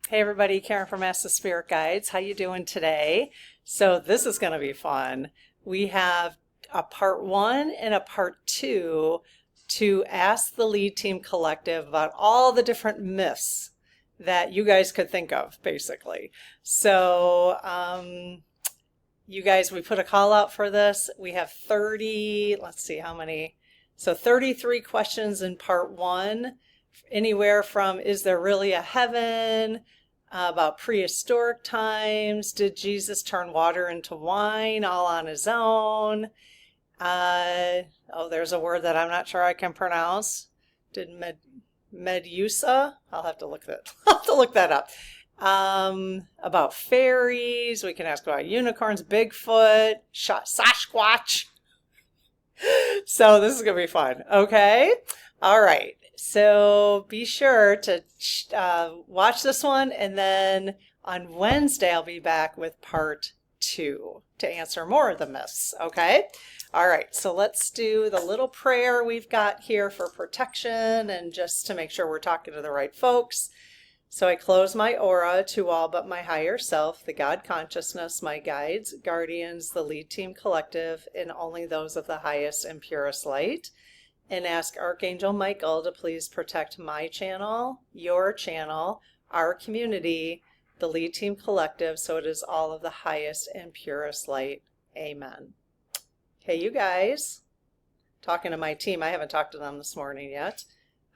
Hey everybody, Karen from Ask the Spirit Guides. How you doing today? So this is going to be fun. We have a part 1 and a part 2 to ask the lead team collective about all the different myths that you guys could think of, basically. So you guys, we put a call out for this. We have 30, let's see how many. So 33 questions in part 1. Anywhere from, is there really a heaven? About prehistoric times. Did Jesus turn water into wine all on his own? Oh, there's a word that I'm not sure I can pronounce. Did Medusa? I'll have to look that up. About fairies. We can ask about unicorns, Bigfoot, Sasquatch. So this is going to be fun. Okay. All right. So be sure to watch this one, and then on Wednesday I'll be back with part 2 to answer more of the myths. Okay. All right. So let's do the little prayer we've got here for protection and just to make sure we're talking to the right folks. So I close my aura to all but my higher self, the God consciousness, my guides, guardians, the lead team collective, and only those of the highest and purest light. And ask Archangel Michael to please protect my channel, your channel, our community, the lead team collective, so it is all of the highest and purest light. Amen. Hey, you guys, talking to my team. I haven't talked to them this morning yet.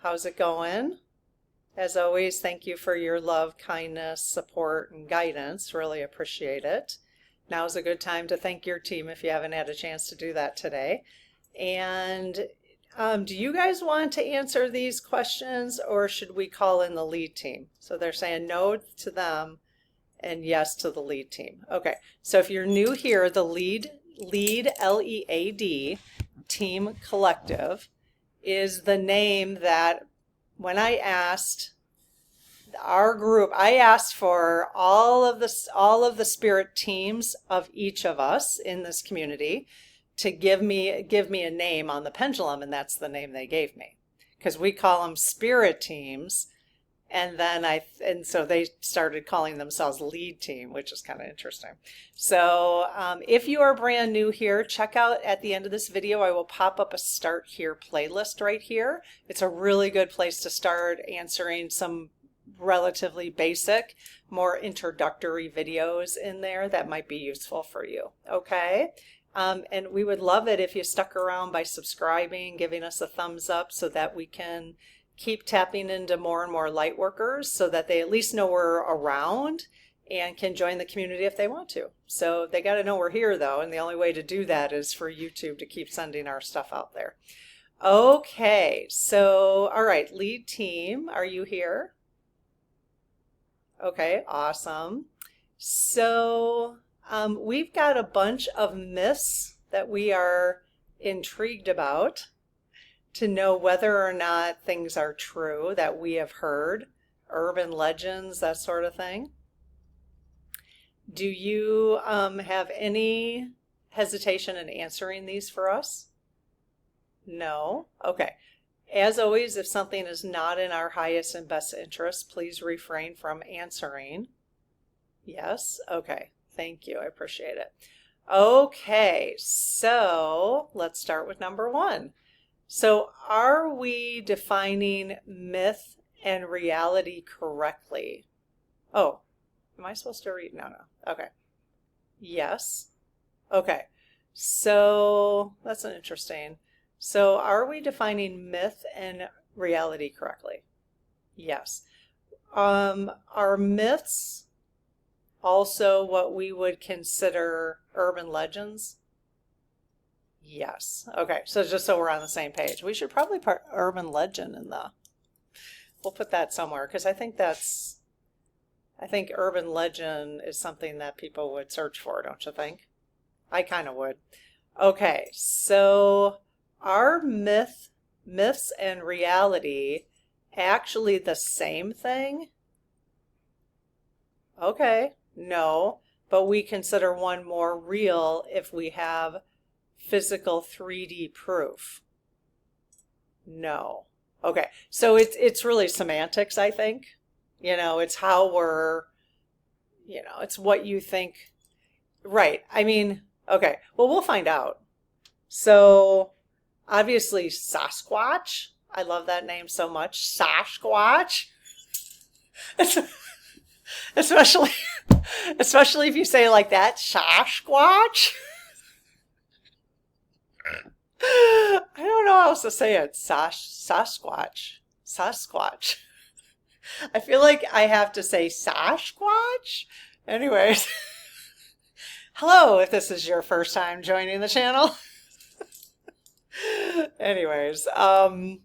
How's it going? As always, thank you for your love, kindness, support, and guidance. Really appreciate it. Now is a good time to thank your team if you haven't had a chance to do that today. And do you guys want to answer these questions, or should we call in the lead team? So they're saying no to them and yes to the lead team. Okay, so if you're new here, the lead L-E-A-D, team collective, is the name that when I asked our group, I asked for all of the spirit teams of each of us in this community to give me a name on the pendulum, and that's the name they gave me, because we call them spirit teams, and so they started calling themselves lead team, which is kind of interesting. So if you are brand new here, check out at the end of this video, I will pop up a Start Here playlist right here. It's a really good place to start answering some relatively basic, more introductory videos in there that might be useful for you. Okay. And we would love it if you stuck around by subscribing, giving us a thumbs up so that we can keep tapping into more and more light workers so that they at least know we're around and can join the community if they want to. So they got to know we're here though, and the only way to do that is for YouTube to keep sending our stuff out there. Okay, so all right, lead team, are you here? Okay, awesome. So we've got a bunch of myths that we are intrigued about to know whether or not things are true that we have heard, urban legends, that sort of thing. Do you have any hesitation in answering these for us? No? Okay. As always, if something is not in our highest and best interest, please refrain from answering. Yes? Okay. Thank you. I appreciate it. Okay, so let's start with number 1. So are we defining myth and reality correctly? Oh, am I supposed to read? No. Okay. Yes. Okay. So that's an interesting. So are we defining myth and reality correctly? Yes. Are myths also what we would consider urban legends? Yes. Okay, so just so we're on the same page, we should probably put urban legend in we'll put that somewhere, because I think urban legend is something that people would search for, don't you think? I kind of would. Okay, so are myths and reality actually the same thing? Okay, no, but we consider one more real if we have physical 3D proof. No. Okay, so it's really semantics, I think. It's how we're, it's what you think. Right. I mean, okay. Well, we'll find out. So, obviously, Sasquatch. I love that name so much. Sasquatch. Especially, especially if you say it like that, Sasquatch. I don't know how else to say it. Sasquatch. Sasquatch. I feel like I have to say Sasquatch. Anyways, hello if this is your first time joining the channel. Anyways, I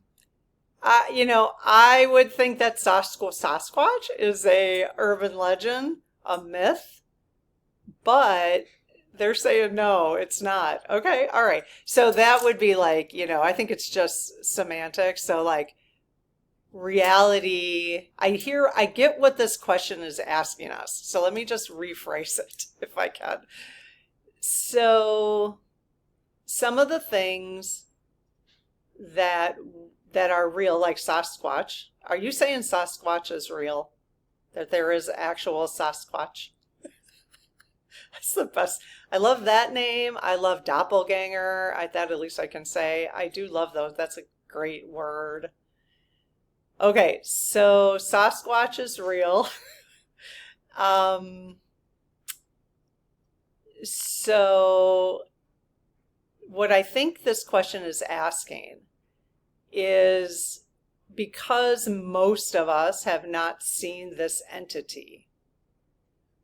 would think that Sasquatch is a urban legend, a myth, but they're saying no, it's not. Okay, all right. So that would be like, I think it's just semantics. So like reality, I get what this question is asking us. So let me just rephrase it if I can. So some of the things that are real, like Sasquatch. Are you saying Sasquatch is real? That there is actual Sasquatch? That's the best. I love that name. I love doppelganger. That at least I can say. I do love those. That's a great word. Okay, so Sasquatch is real. So what I think this question is asking is, because most of us have not seen this entity,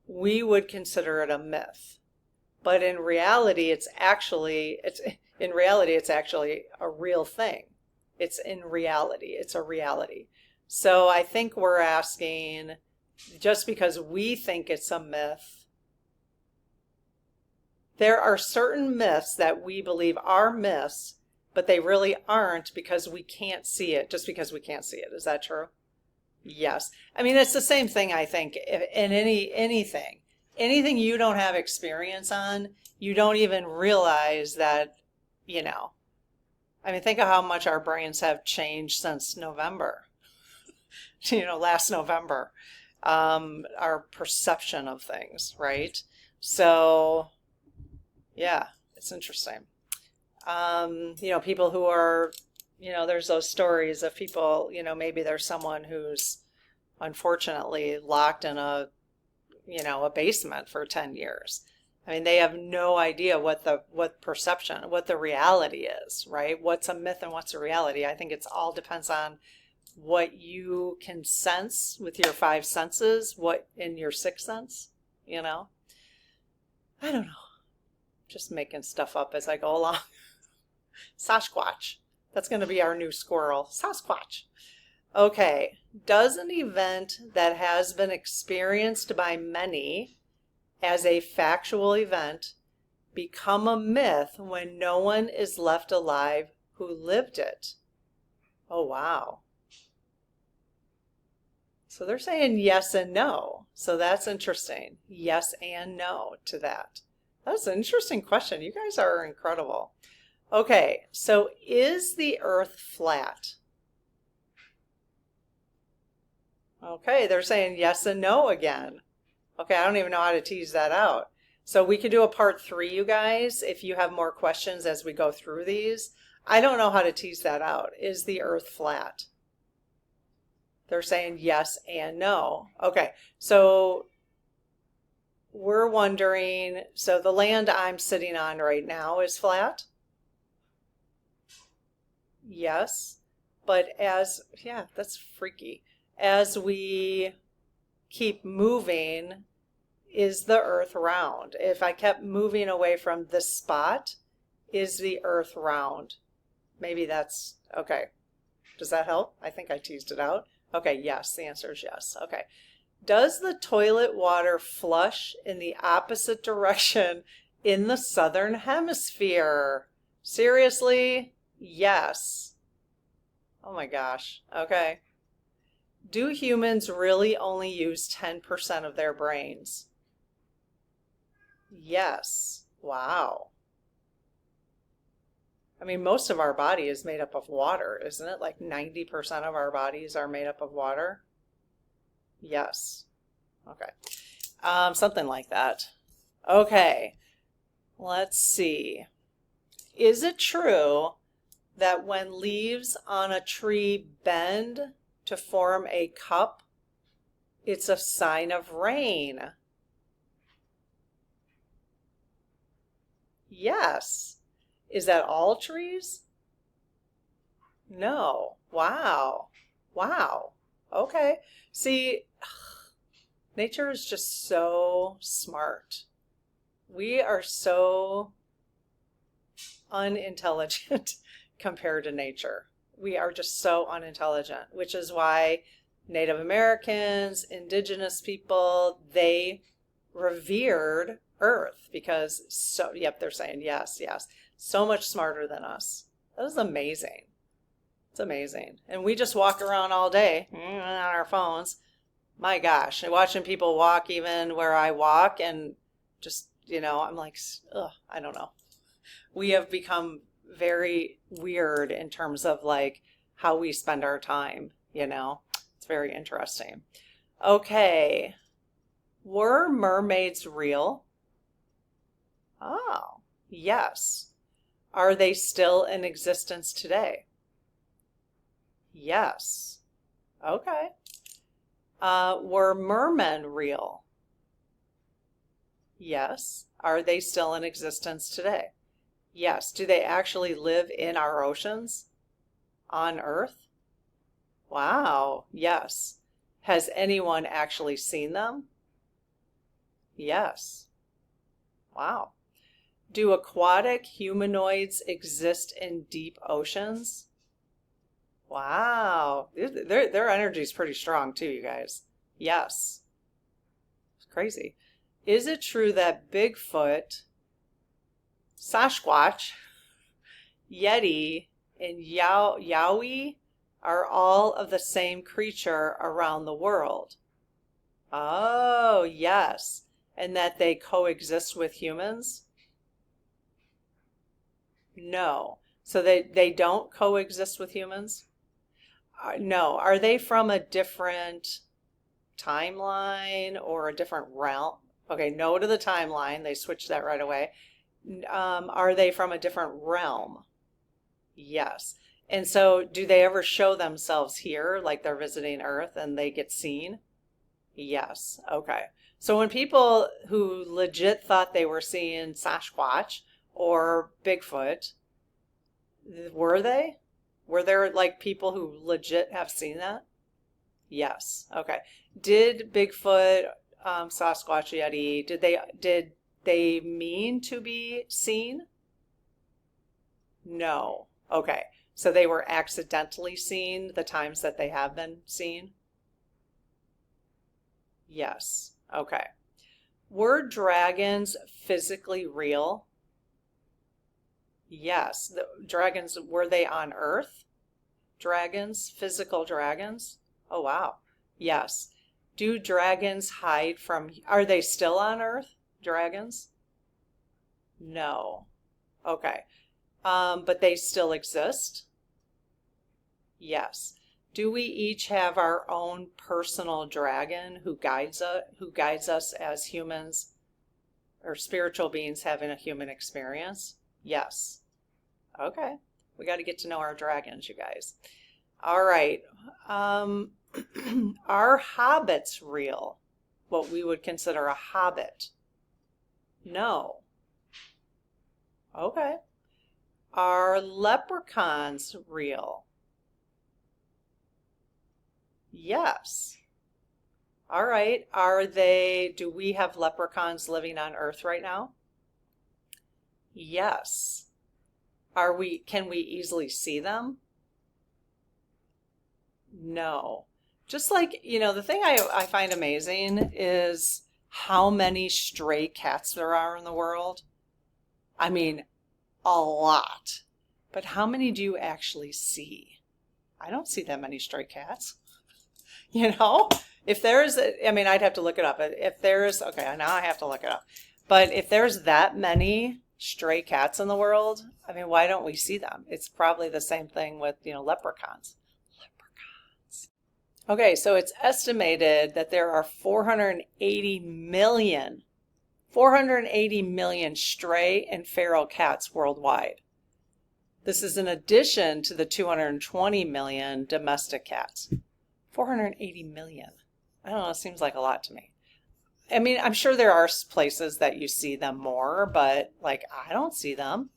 we would consider it a myth. But in reality, it's actually a real thing. It's in reality. It's a reality. So I think we're asking, just because we think it's a myth, there are certain myths that we believe are myths, but they really aren't because we can't see it, just because we can't see it. Is that true? Yes. I mean, it's the same thing, I think, in anything you don't have experience on, you don't even realize that, I mean, think of how much our brains have changed since November, last November, our perception of things, right? So, yeah, it's interesting. People who are, there's those stories of people, maybe there's someone who's unfortunately locked in a basement for 10 years. I mean, they have no idea what the reality is, right? What's a myth and what's a reality. I think it's all depends on what you can sense with your five senses, what in your sixth sense, I don't know. Just making stuff up as I go along. Sasquatch. That's going to be our new squirrel. Sasquatch. Okay. Does an event that has been experienced by many as a factual event become a myth when no one is left alive who lived it? Oh, wow. So they're saying yes and no. So that's interesting. Yes and no to that. That's an interesting question. You guys are incredible. Okay, so is the Earth flat? Okay, they're saying yes and no again. Okay, I don't even know how to tease that out. So we could do a part 3, you guys, if you have more questions as we go through these. I don't know how to tease that out. Is the Earth flat? They're saying yes and no. Okay, so we're wondering, so the land I'm sitting on right now is flat? Yes, but yeah, that's freaky. As we keep moving, is the Earth round? If I kept moving away from this spot, is the Earth round? Maybe that's, okay. Does that help? I think I teased it out. Okay, yes, the answer is yes. Okay. Does the toilet water flush in the opposite direction in the southern hemisphere? Seriously? Yes. Oh my gosh. Okay. Do humans really only use 10% of their brains? Yes. Wow. I mean, most of our body is made up of water, isn't it? Like 90% of our bodies are made up of water. Yes. Okay. Something like that. Okay. Let's see. Is it true that when leaves on a tree bend to form a cup, it's a sign of rain? Yes. Is that all trees? No. Wow. Wow. Okay. See, nature is just so smart. We are so unintelligent compared to nature. We are just so unintelligent, which is why Native Americans, indigenous people, they revered Earth because they're saying yes, yes, so much smarter than us. That is amazing. It's amazing. And we just walk around all day on our phones. My gosh, and watching people walk even where I walk and just, I'm like, ugh, I don't know. We have become very weird in terms of like how we spend our time, It's very interesting. Okay. Were mermaids real? Oh, yes. Are they still in existence today? Yes. Okay. Were mermen real? Yes. Are they still in existence today? Yes. Do they actually live in our oceans? On Earth? Wow. Yes. Has anyone actually seen them? Yes. Wow. Do aquatic humanoids exist in deep oceans? Wow. Their energy is pretty strong too, you guys. Yes. It's crazy. Is it true that Bigfoot, Sasquatch, Yeti, and Yowie are all of the same creature around the world? Oh, yes. And that they coexist with humans? No. So they don't coexist with humans? No. Are they from a different timeline or a different realm? Okay, no to the timeline. They switched that right away. Are they from a different realm? Yes. And so do they ever show themselves here, like they're visiting Earth and they get seen? Yes. Okay. So when people who legit thought they were seeing Sasquatch or Bigfoot, were they? Were there like people who legit have seen that? Yes. Okay. Did Bigfoot, Sasquatch, Yeti, did they mean to be seen? No. Okay. So they were accidentally seen the times that they have been seen? Yes. Okay. Were dragons physically real? Yes. The dragons, were they on Earth? Dragons, physical dragons? Oh, wow. Yes. Do dragons hide from, are they still on Earth? Dragons? No. Okay. But they still exist? Yes. Do we each have our own personal dragon who guides us as humans or spiritual beings having a human experience? Yes. Okay. We got to get to know our dragons, you guys. All right. Are hobbits real? What we would consider a hobbit? No. Okay. Are leprechauns real? Yes. All right. Do we have leprechauns living on Earth right now? Yes. Can we easily see them? No. Just like, the thing I find amazing is how many stray cats there are in the world. I mean, a lot. But how many do you actually see? I don't see that many stray cats. If there's, I'd have to look it up. Okay, now I have to look it up. But if there's that many stray cats in the world, why don't we see them? It's probably the same thing with, leprechauns. Okay, so it's estimated that there are 480 million stray and feral cats worldwide. This is in addition to the 220 million domestic cats. 480 million. I don't know, it seems like a lot to me. I mean, I'm sure there are places that you see them more, but like I don't see them.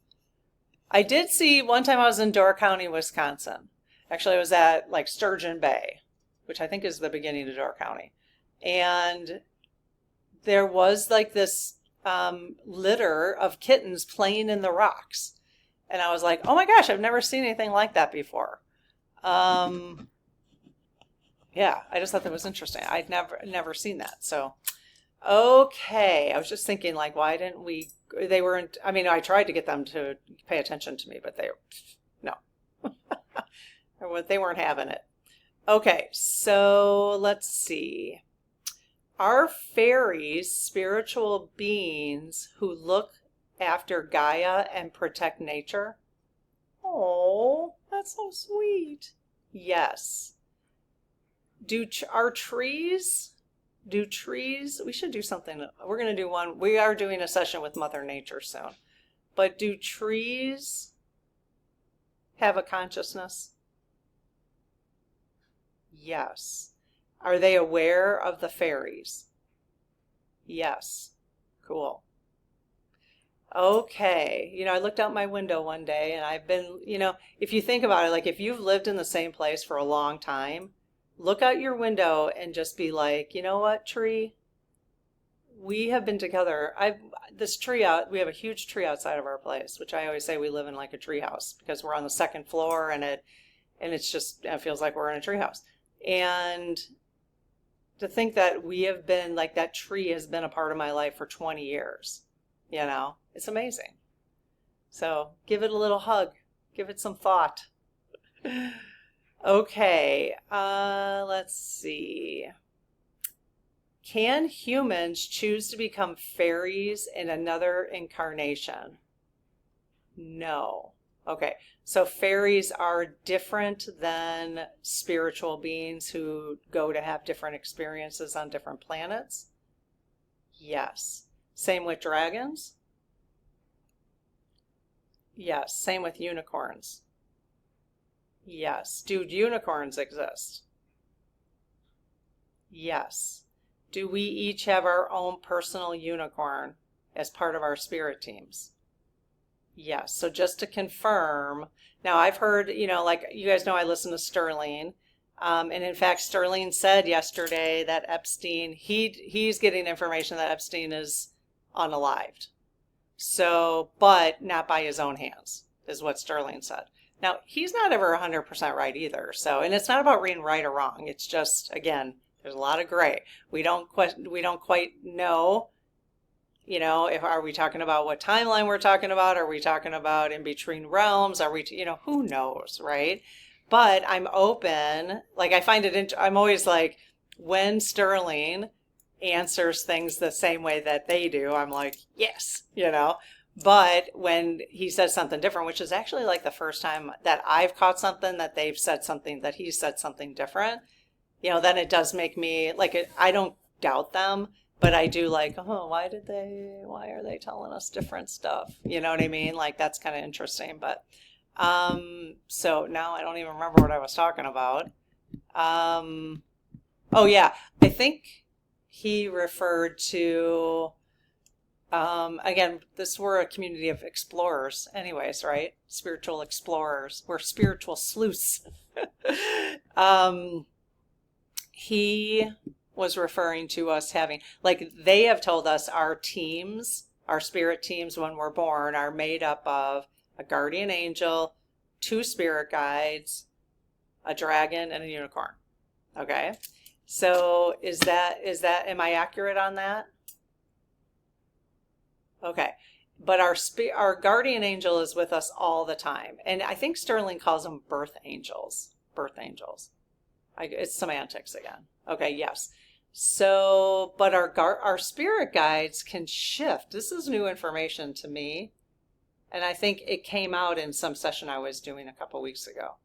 I did see one time I was in Door County, Wisconsin. Actually, I was at like Sturgeon Bay, which I think is the beginning of Door County. And there was like this litter of kittens playing in the rocks. And I was like, oh my gosh, I've never seen anything like that before. Yeah, I just thought that was interesting. I'd never seen that. So, okay. I was just thinking like, why didn't they weren't, I mean, I tried to get them to pay attention to me, but no, they weren't having it. Okay, so let's see. Are fairies spiritual beings who look after Gaia and protect nature? Oh, that's so sweet. Yes. Are trees? Do trees? We should do something. We're going to do one. We are doing a session with Mother Nature soon. But do trees have a consciousness? Yes. Are they aware of the fairies? Yes. Cool. Okay. You know, I looked out my window one day and I've been, you know, if you think about it, like if you've lived in the same place for a long time, look out your window and just be like, you know what, tree? We have been together. We have a huge tree outside of our place, which I always say we live in like a tree house because we're on the second floor and it feels like we're in a tree house. And to think that we have been like that tree has been a part of my life for 20 years, you know, it's amazing. So give it a little hug, give it some thought. Okay, let's see. Can humans choose to become fairies in another incarnation? No. Okay, so fairies are different than spiritual beings who go to have different experiences on different planets? Yes. Same with dragons? Yes. Same with unicorns? Yes. Do unicorns exist? Yes. Do we each have our own personal unicorn as part of our spirit teams? Yes. So just to confirm, now I've heard, you know, like you guys know I listen to Sterling. And in fact, Sterling said yesterday that Epstein, he's getting information that Epstein is unalived. So, but not by his own hands, is what Sterling said. Now, he's not ever 100% right either. So, and it's not about being right or wrong. It's just, again, there's a lot of gray. We don't quite know, you know, are we talking about what timeline we're talking about? Are we talking about in between realms? Are we, you know, who knows, right? But I'm open. Like, I find it, I'm always like, when Sterling answers things the same way that they do, I'm like, yes, you know. But when he says something different, which is actually like the first time that I've caught something that they've said something that he said something different, you know, then it does make me like I don't doubt them, but I do like, oh, why are they telling us different stuff? You know what I mean? Like that's kind of interesting. But so now I don't even remember what I was talking about. Oh yeah, I think he referred to again, we're a community of explorers anyways, right? Spiritual explorers. We're spiritual sleuths. He was referring to us having, like they have told us our teams, our spirit teams when we're born are made up of a guardian angel, 2 spirit guides, a dragon, and a unicorn. Okay? So is that, am I accurate on that? Okay, but our guardian angel is with us all the time, and I think Sterling calls them birth angels. Birth angels. It's semantics again. Okay, yes. So, but our spirit guides can shift. This is new information to me, and I think it came out in some session I was doing a couple weeks ago.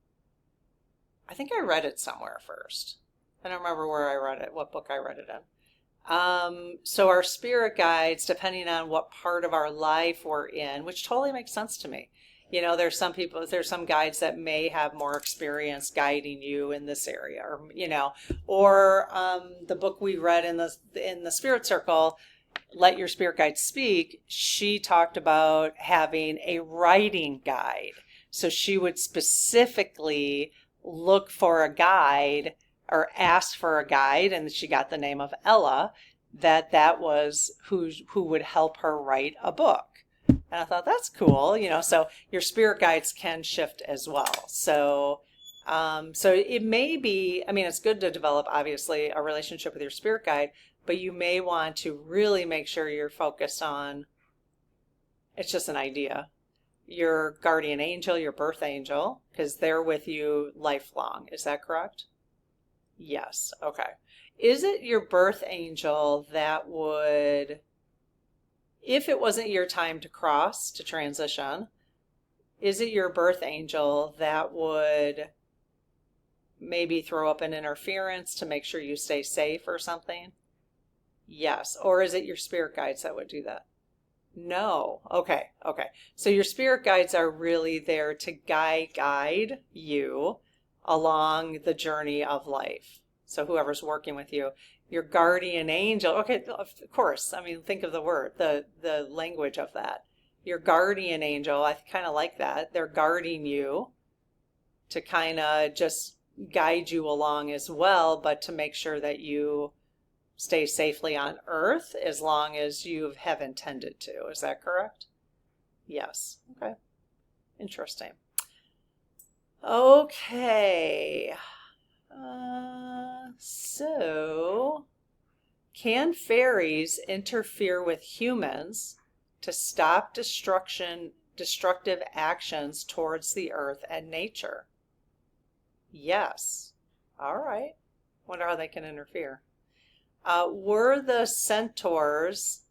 I think I read it somewhere first. I don't remember where I read it, what book I read it in. So our spirit guides, depending on what part of our life we're in, which totally makes sense to me. You know, there's some guides that may have more experience guiding you in this area, or, you know, or the book we read in the Spirit Circle, Let Your Spirit Guide Speak, she talked about having a writing guide. So she would specifically look for a guide or ask for a guide, and she got the name of Ella, that was who would help her write a book. And I thought, that's cool, you know, so your spirit guides can shift as well. So so it may be, I mean, it's good to develop, obviously, a relationship with your spirit guide, but you may want to really make sure you're focused on, it's just an idea, your guardian angel, your birth angel, because they're with you lifelong. Is that correct? Yes. Okay. Is it your birth angel that would, if it wasn't your time to cross, to transition, is it your birth angel that would maybe throw up an interference to make sure you stay safe or something? Yes. Or is it your spirit guides that would do that? No. Okay. Okay. So your spirit guides are really there to guide you along the journey of life. So whoever's working with you, your guardian angel, okay, of course, I mean, think of the word, the language of that. Your guardian angel, I kind of like that. They're guarding you to kind of just guide you along as well, but to make sure that you stay safely on Earth as long as you have intended to. Is that correct? Yes. Okay. Interesting. Okay. So, can fairies interfere with humans to stop destructive actions towards the earth and nature? Yes. All right. Wonder how they can interfere. Were the centaurs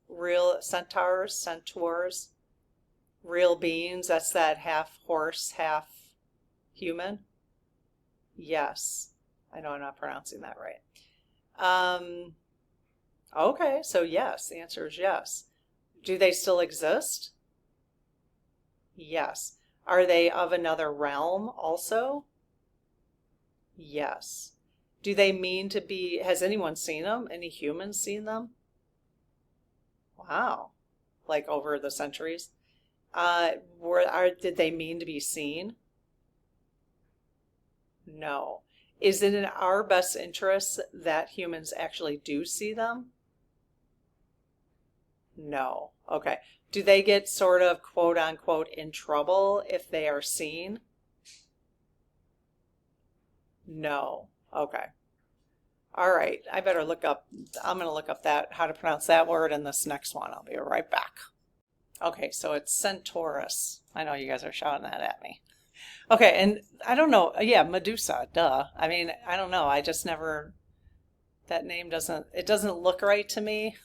real beings? That's that half horse, half human? Yes. I know I'm not pronouncing that right. Okay, so yes, the answer is yes. Do they still exist? Yes. Are they of another realm also? Yes. Do they mean to be, has anyone seen them? Any humans seen them? Wow. Like over the centuries? Did they mean to be seen? No. Is it in our best interest that humans actually do see them? No. Okay. Do they get sort of quote unquote in trouble if they are seen? No. Okay. All right. I better look up, I'm going to look up how to pronounce that word in this next one. I'll be right back. Okay, so it's Centaurus. I know you guys are shouting that at me. Okay, and I don't know. Yeah, Medusa, duh. I mean, I don't know. I just never, that name doesn't look right to me.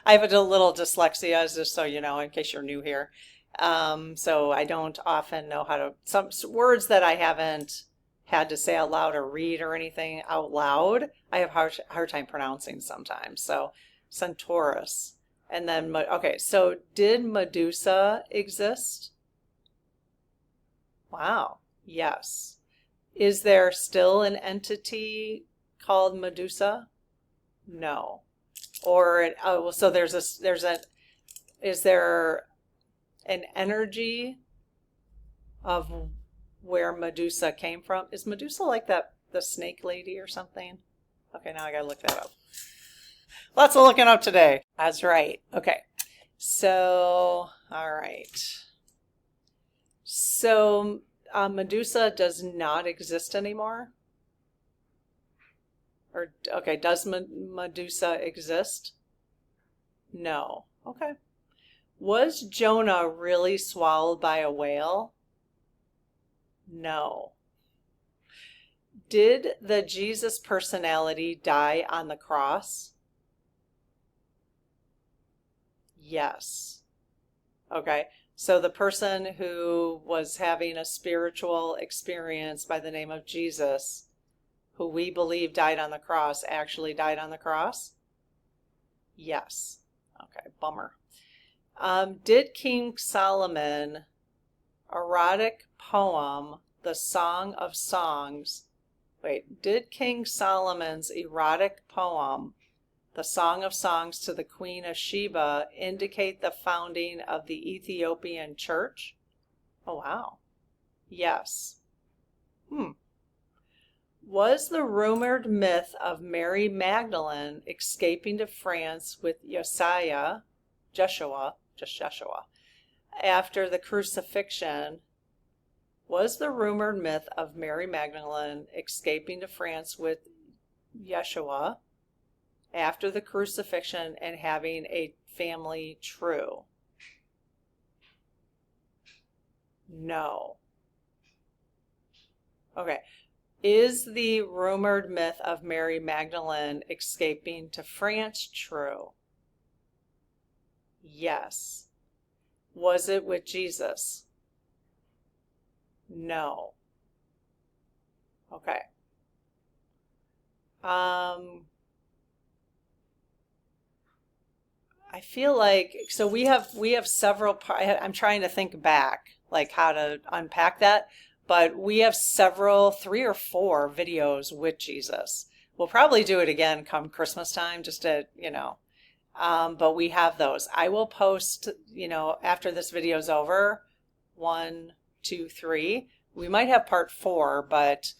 I have a little dyslexia, just so you know, in case you're new here. So I don't often know how to, some words that I haven't had to say out loud or read or anything out loud, I have hard time pronouncing sometimes. So Centaurus. And then, okay, so did Medusa exist? Wow, yes. Is there still an entity called Medusa? No. Or, so is there an energy of where Medusa came from? Is Medusa like the snake lady or something? Okay, now I gotta look that up. Lots of looking up today. That's right. Okay. So, all right. So, Medusa does not exist anymore? Or, okay, does Medusa exist? No. Okay. Was Jonah really swallowed by a whale? No. Did the Jesus personality die on the cross? Yes. Okay. So the person who was having a spiritual experience by the name of Jesus who we believe died on the cross, actually died on the cross? Yes. Okay, bummer. Did King Solomon erotic poem, the Song of Songs, did King Solomon's erotic poem, the Song of Songs to the Queen of Sheba, indicate the founding of the Ethiopian church? Oh, wow. Yes. Was the rumored myth of Mary Magdalene escaping to France with Joshua, after the crucifixion, was the rumored myth of Mary Magdalene escaping to France with Yeshua after the crucifixion and having a family true? No. Okay. Is the rumored myth of Mary Magdalene escaping to France true? Yes. Was it with Jesus? No. Okay. I feel like, so we have several, I'm trying to think back, like how to unpack that, but we have several, 3 or 4 videos with Jesus. We'll probably do it again come Christmas time, just to, but we have those. I will post, after this video's over, 1, 2, 3. We might have part 4, but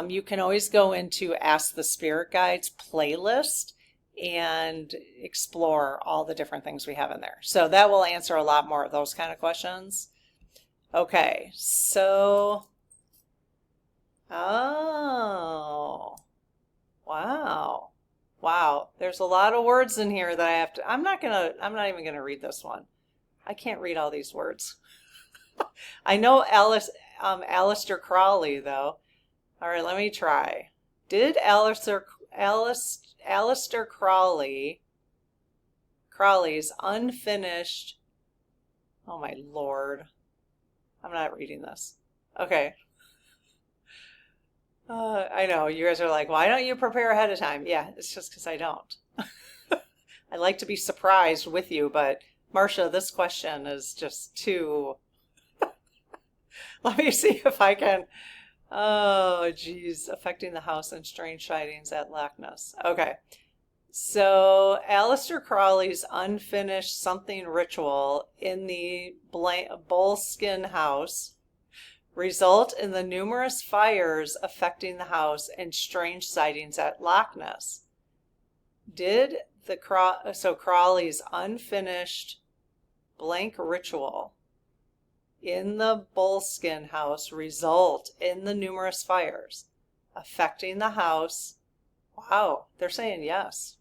you can always go into Ask the Spirit Guides playlist and explore all the different things we have in there. So that will answer a lot more of those kind of questions. Okay, so, oh, wow. Wow, there's a lot of words in here that I have to, I'm not even gonna read this one. I can't read all these words. I know Aleister Crowley, though. All right, let me try. Did Aleister Crowley's unfinished, oh my Lord, I'm not reading this. Okay. I know, you guys are like, why don't you prepare ahead of time? Yeah, it's just because I don't. I like to be surprised with you, but Marcia, this question is just too... Let me see if I can... Oh, geez. Affecting the house and strange sightings at Loch Ness. Okay. So, Aleister Crowley's unfinished something ritual in the Bullskin house result in the numerous fires affecting the house and strange sightings at Loch Ness. So Crowley's unfinished blank ritual in the Bullskin house result in the numerous fires affecting the house? Wow, they're saying yes.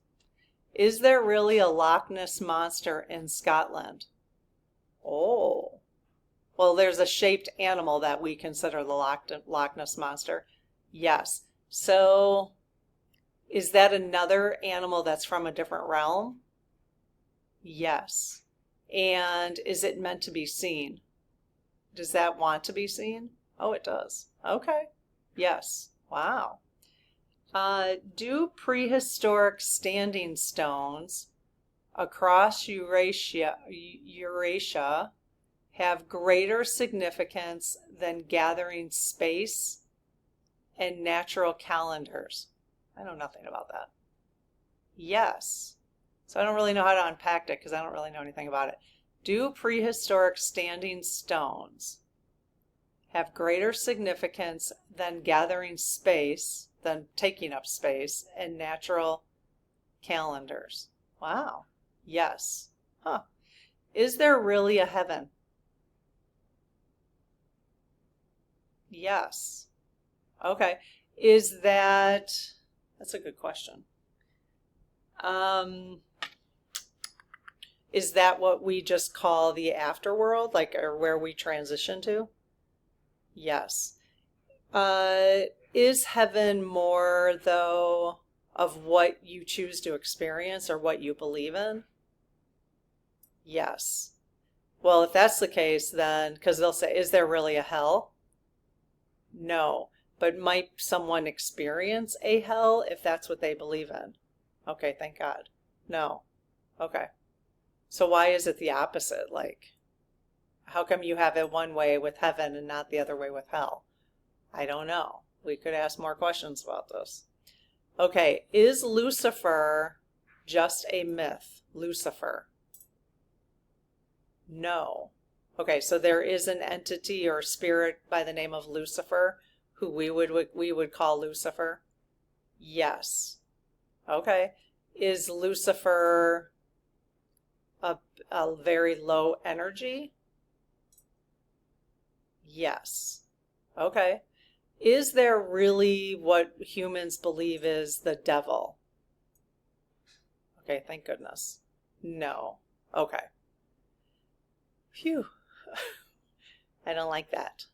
Is there really a Loch Ness monster in Scotland? Oh, well, there's a shaped animal that we consider the Loch Ness monster. Yes. So is that another animal that's from a different realm? Yes. And is it meant to be seen? Does that want to be seen? Oh, it does. Okay. Yes. Wow. Do prehistoric standing stones across Eurasia have greater significance than gathering space and natural calendars? I know nothing about that. Yes. So I don't really know how to unpack it because I don't really know anything about it. Do prehistoric standing stones have greater significance than gathering space, than taking up space, and natural calendars? Wow. Yes. Huh. Is there really a heaven? Yes. Okay. That's a good question. Is that what we just call the afterworld, like, or where we transition to? Yes. Is heaven more, though, of what you choose to experience or what you believe in? Yes. Well, if that's the case, then, because they'll say, is there really a hell? No. but might someone experience a hell if that's what they believe in? Okay, thank God. No. Okay. So why is it the opposite? Like, how come you have it one way with heaven and not the other way with hell? I don't know. We could ask more questions about this. Okay, is Lucifer just a myth? Lucifer? No. Okay, so there is an entity or spirit by the name of Lucifer who we would call Lucifer? Yes. Okay. Is Lucifer a very low energy? Yes. Okay. Is there really what humans believe is the devil? Okay, thank goodness. No. Okay. Phew. I don't like that.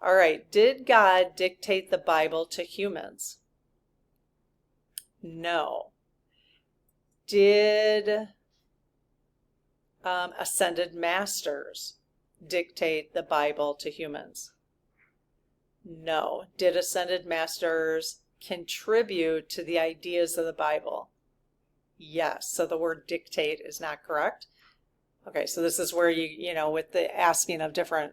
All right. Did God dictate the Bible to humans? No. Did ascended masters dictate the Bible to humans? No. Did ascended masters contribute to the ideas of the Bible? Yes. So the word dictate is not correct. Okay, so this is where you know, with the asking of different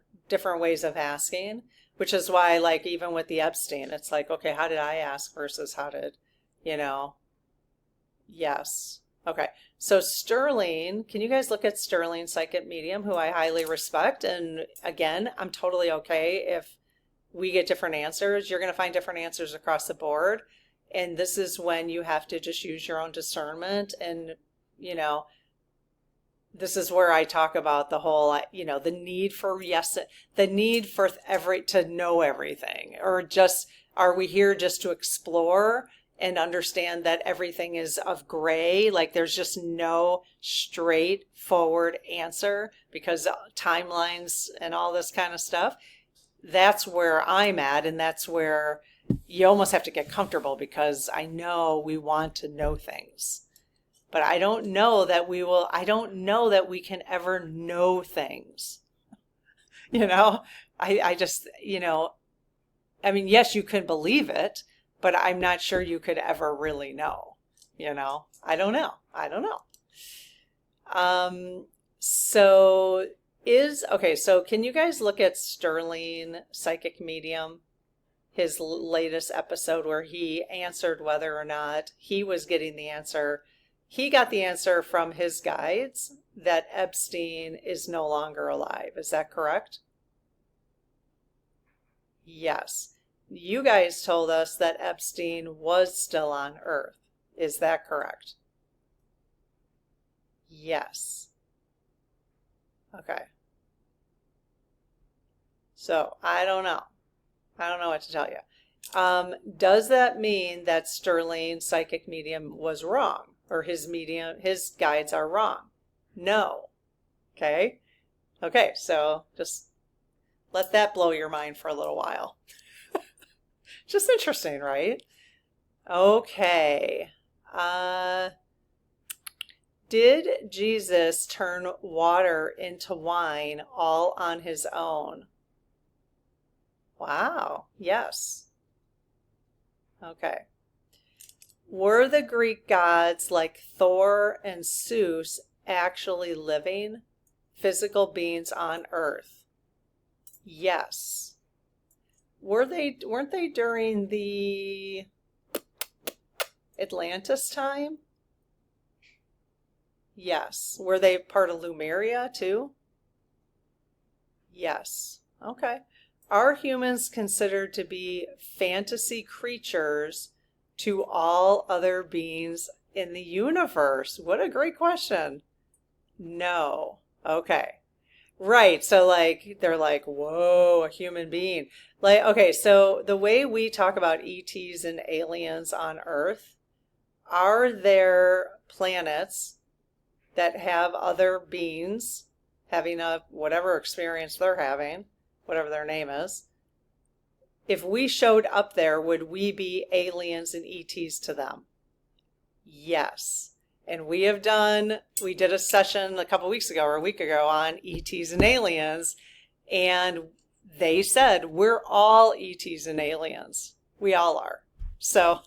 ways of asking, which is why, like, even with the Epstein, it's like, okay, how did I ask versus how did, you know, yes. Okay, so Sterling, can you guys look at Sterling Psychic Medium, who I highly respect? And again, I'm totally okay if we get different answers. You're going to find different answers across the board. And this is when you have to just use your own discernment. And, you know, this is where I talk about the whole, you know, the need for, yes, the need for to know everything, or just, are we here just to explore and understand that everything is of gray? Like there's just no straightforward answer because timelines and all this kind of stuff. That's where I'm at. And that's where you almost have to get comfortable, because I know we want to know things. But I don't know that I don't know that we can ever know things. You know, I just, you know, I mean, yes, you can believe it, but I'm not sure you could ever really know, you know, I don't know. Okay, so can you guys look at Sterling Psychic Medium, his latest episode where he answered whether or not he was getting the answer. He got the answer from his guides that Epstein is no longer alive. Is that correct? Yes. You guys told us that Epstein was still on Earth. Is that correct? Yes. Okay. So I don't know. I don't know what to tell you. Does that mean that Sterling Psychic Medium was wrong? Or his guides are wrong? No. Okay. Okay, so just let that blow your mind for a little while. Just interesting, right? Okay. Did Jesus turn water into wine all on his own? Wow. Yes. Okay. Were the Greek gods like Thor and Zeus actually living, physical beings on Earth? Yes. Weren't they during the Atlantis time? Yes. Were they part of Lemuria too? Yes. Okay. Are humans considered to be fantasy creatures to all other beings in the universe? What a great question. No. Okay. Right. So like, they're like, whoa, a human being. Like, okay, so the way we talk about ETs and aliens on Earth, are there planets that have other beings having a whatever experience they're having, whatever their name is? If we showed up there, would we be aliens and ETs to them? Yes. And we did a session a couple weeks ago or a week ago on ETs and aliens, and they said we're all ETs and aliens. We all are. So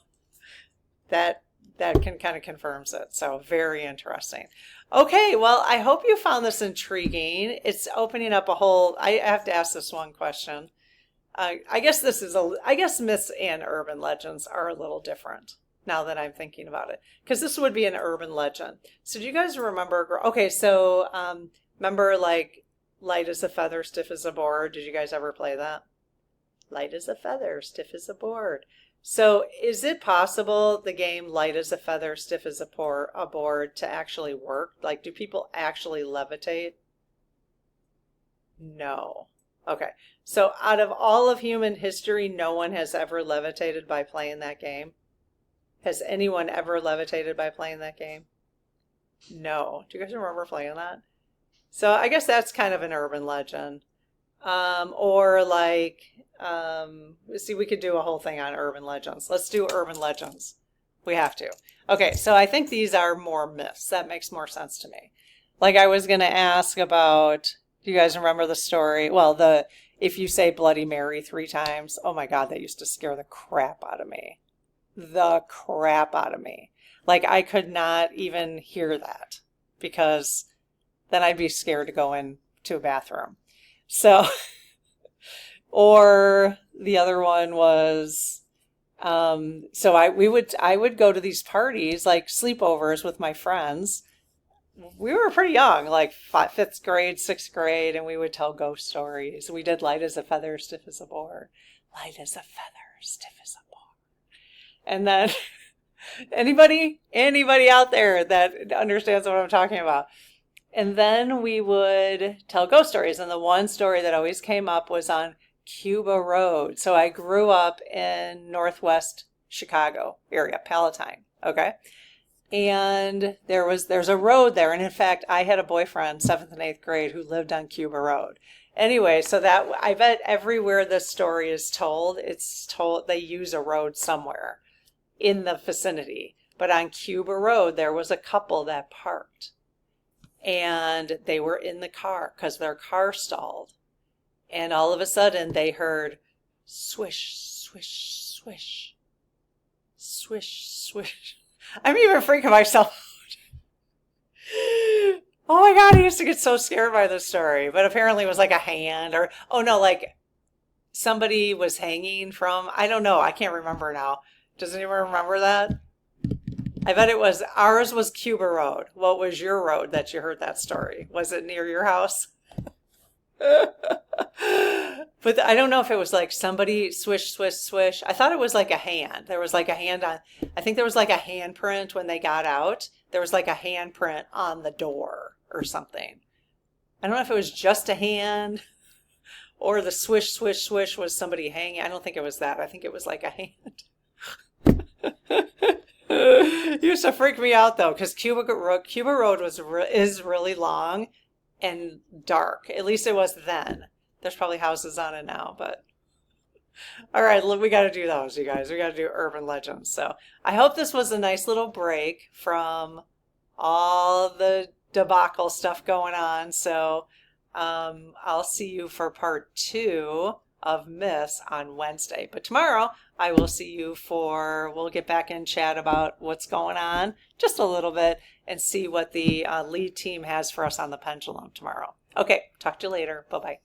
that can kind of confirms it. So very interesting. Okay, well, I hope you found this intriguing. It's opening up a whole, I have to ask this one question. I guess I guess myths and urban legends are a little different now that I'm thinking about it. Because this would be an urban legend. So do you guys remember, okay, so remember like light as a feather, stiff as a board? Did you guys ever play that? Light as a feather, stiff as a board. So is it possible the game light as a feather, stiff as a board to actually work? Like, do people actually levitate? No. Okay. So out of all of human history, no one has ever levitated by playing that game? Has anyone ever levitated by playing that game? No. Do you guys remember playing that? So I guess that's kind of an urban legend. Or like, see, we could do a whole thing on urban legends. Let's do urban legends. We have to. Okay, so I think these are more myths. That makes more sense to me. Like I was going to ask about, do you guys remember the story? Well, if you say Bloody Mary 3 times, oh my God, that used to scare the crap out of me. The crap out of me. Like I could not even hear that because then I'd be scared to go into a bathroom. So, or the other one was, so I would go to these parties, like sleepovers with my friends. We were pretty young, like 5th grade, 6th grade, and we would tell ghost stories. We did light as a feather, stiff as a board. Light as a feather, stiff as a board. And then anybody out there that understands what I'm talking about? And then we would tell ghost stories. And the one story that always came up was on Cuba Road. So I grew up in Northwest Chicago area, Palatine. Okay. And there's a road there. And in fact, I had a boyfriend, 7th and 8th grade, who lived on Cuba Road. Anyway, so that I bet everywhere this story is told, it's told they use a road somewhere in the vicinity. But on Cuba Road, there was a couple that parked. And they were in the car because their car stalled. And all of a sudden they heard swish, swish, swish, swish, swish. I'm even freaking myself out. Oh my God, I used to get so scared by this story. But apparently it was like a hand or, oh no, like somebody was hanging from, I don't know. I can't remember now. Does anyone remember that? I bet ours was Cuba Road. What was your road that you heard that story? Was it near your house? But I don't know if it was like somebody swish, swish, swish. I thought it was like a hand. There was like a hand on, I think there was like a handprint when they got out. There was like a handprint on the door or something. I don't know if it was just a hand or the swish, swish, swish was somebody hanging. I don't think it was that. I think it was like a hand. It used to freak me out though, because Cuba Road is really long and dark. At least it was then. There's probably houses on it now, but all right, look, we got to do those, you guys. We got to do urban legends. So I hope this was a nice little break from all the debacle stuff going on. So I'll see you for part 2 of myths on Wednesday. But tomorrow I will see you we'll get back and chat about what's going on just a little bit and see what the lead team has for us on the pendulum tomorrow. Okay, talk to you later. Bye-bye.